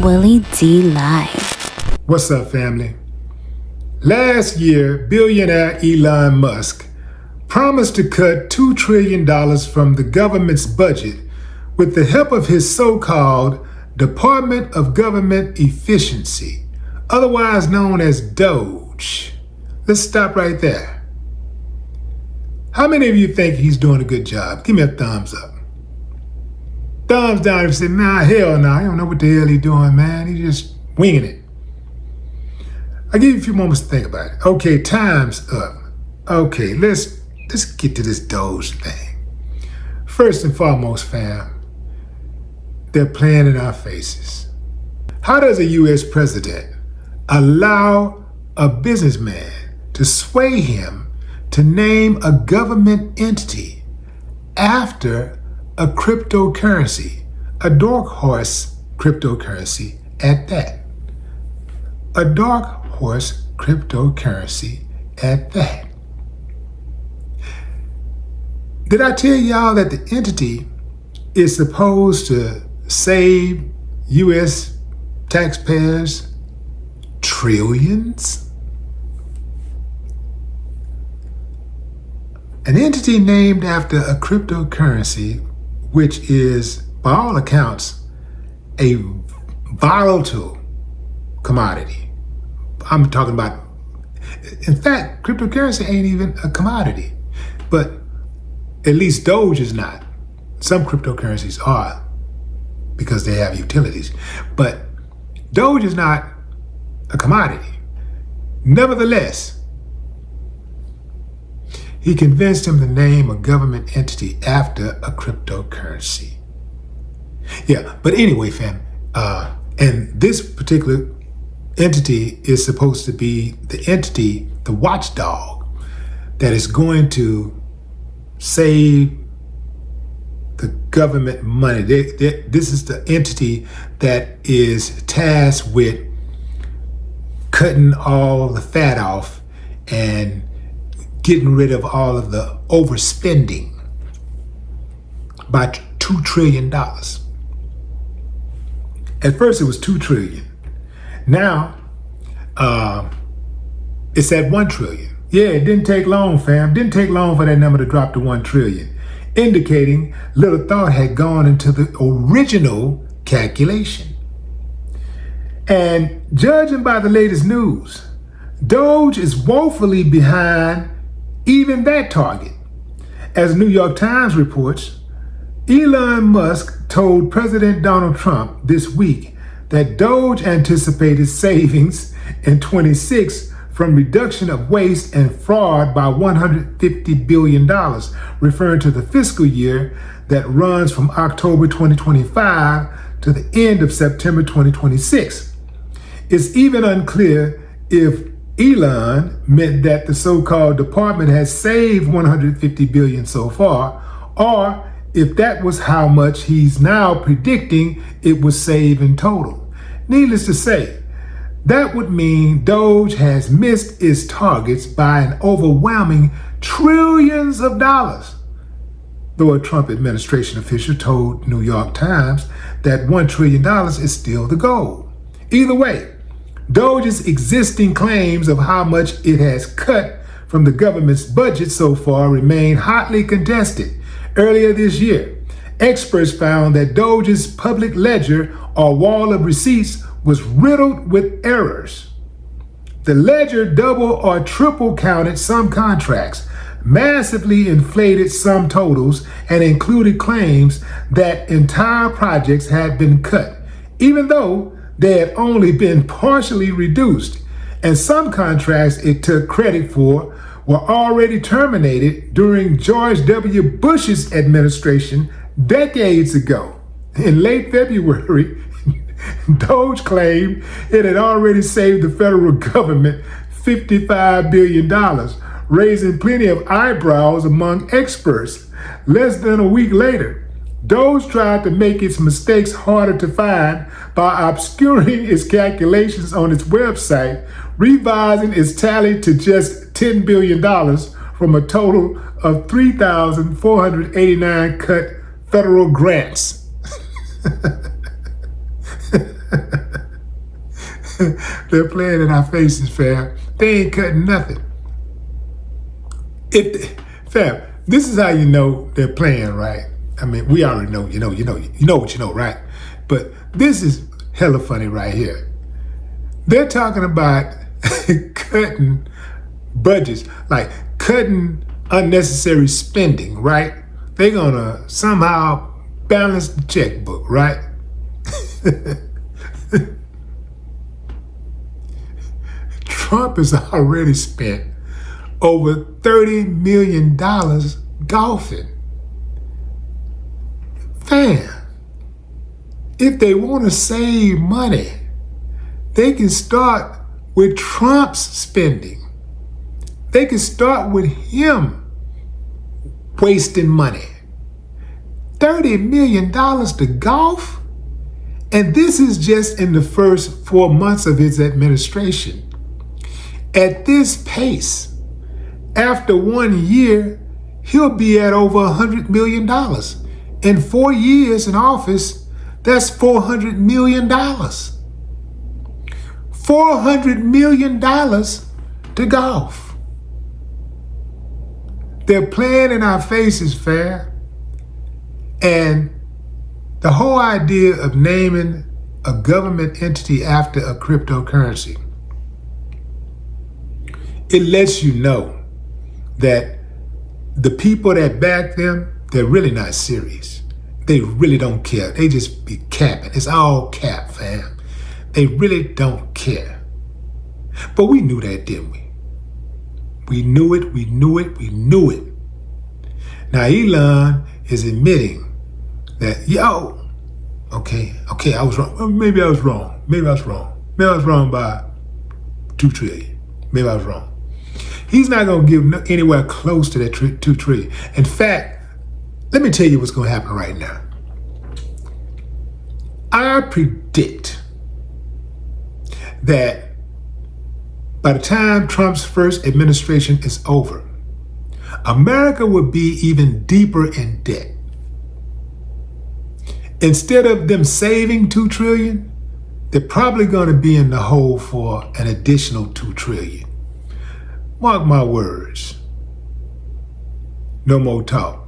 Willie D Live. What's up, family? Last year, billionaire Elon Musk promised to cut $2 trillion from the government's budget with the help of his so-called Department of Government Efficiency, otherwise known as Doge. Let's stop right there. How many of you think he's doing a good job? Give me a thumbs up. Thumbs down if you say, nah, hell no, I don't know what the hell he's doing, man. He's just winging it. I'll give you a few moments to think about it. Okay, time's up. Okay, let's get to this Doge thing. First and foremost, fam, they're playing in our faces. How does a U.S. president allow a businessman to sway him to name a government entity after a cryptocurrency, a dark horse cryptocurrency at that? A dark horse cryptocurrency at that. Did I tell y'all that the entity is supposed to save U.S. taxpayers trillions? An entity named after a cryptocurrency, which is, by all accounts, a volatile commodity. I'm talking about, in fact, cryptocurrency ain't even a commodity, but at least Doge is not. Some cryptocurrencies are because they have utilities, but Doge is not a commodity. Nevertheless, he convinced him to name a government entity after a cryptocurrency. Yeah, but anyway, fam, and this particular entity is supposed to be the entity, the watchdog, that is going to save the government money. This is the entity that is tasked with cutting all the fat off and getting rid of all of the overspending by $2 trillion. At first it was $2 trillion. Now it's at $1 trillion. Yeah, it didn't take long, fam. Didn't take long for that number to drop to $1 trillion, indicating little thought had gone into the original calculation. And judging by the latest news, Doge is woefully behind even that target. As New York Times reports, Elon Musk told President Donald Trump this week that Doge anticipated savings in 26 from reduction of waste and fraud by $150 billion, referring to the fiscal year that runs from October 2025 to the end of September 2026. It's even unclear if Elon meant that the so-called department has saved $150 billion so far, or if that was how much he's now predicting it will save in total. Needless to say, that would mean Doge has missed its targets by an overwhelming trillions of dollars, though a Trump administration official told New York Times that $1 trillion is still the goal. Either way, Doge's existing claims of how much it has cut from the government's budget so far remain hotly contested. Earlier this year, experts found that Doge's public ledger, or wall of receipts, was riddled with errors. The ledger double or triple counted some contracts, massively inflated some totals, and included claims that entire projects had been cut, even though they had only been partially reduced, and some contracts it took credit for were already terminated during George W. Bush's administration decades ago. In late February, Doge claimed it had already saved the federal government $55 billion, raising plenty of eyebrows among experts. Less than a week later, Doge tried to make its mistakes harder to find by obscuring its calculations on its website, revising its tally to just $10 billion from a total of 3,489 cut federal grants. They're playing in our faces, fam. They ain't cutting nothing. Fam, this is how you know they're playing, right? I mean, we already know, you know what you know, right? But this is hella funny right here. They're talking about cutting budgets, like cutting unnecessary spending, right? They're gonna somehow balance the checkbook, right? Trump has already spent over $30 million golfing. Fam, if they want to save money, they can start with Trump's spending. They can start with him wasting money. $30 million to golf? And this is just in the first 4 months of his administration. At this pace, after 1 year, he'll be at over $100 million. In 4 years in office, that's $400 million. $400 million to golf. They're playing in our faces, fair. And the whole idea of naming a government entity after a cryptocurrency, it lets you know that the people that back them, they're really not serious. They really don't care. They just be capping. It's all cap, fam. They really don't care. But we knew that, didn't we? We knew it. Now Elon is admitting that, okay, I was wrong. Well, maybe I was wrong. Maybe I was wrong by 2 trillion. Maybe I was wrong. He's not going to give anywhere close to that 2 trillion. In fact, let me tell you what's going to happen right now. I predict that by the time Trump's first administration is over, America will be even deeper in debt. Instead of them saving 2 trillion, they're probably going to be in the hole for an additional 2 trillion. Mark my words. No more talk.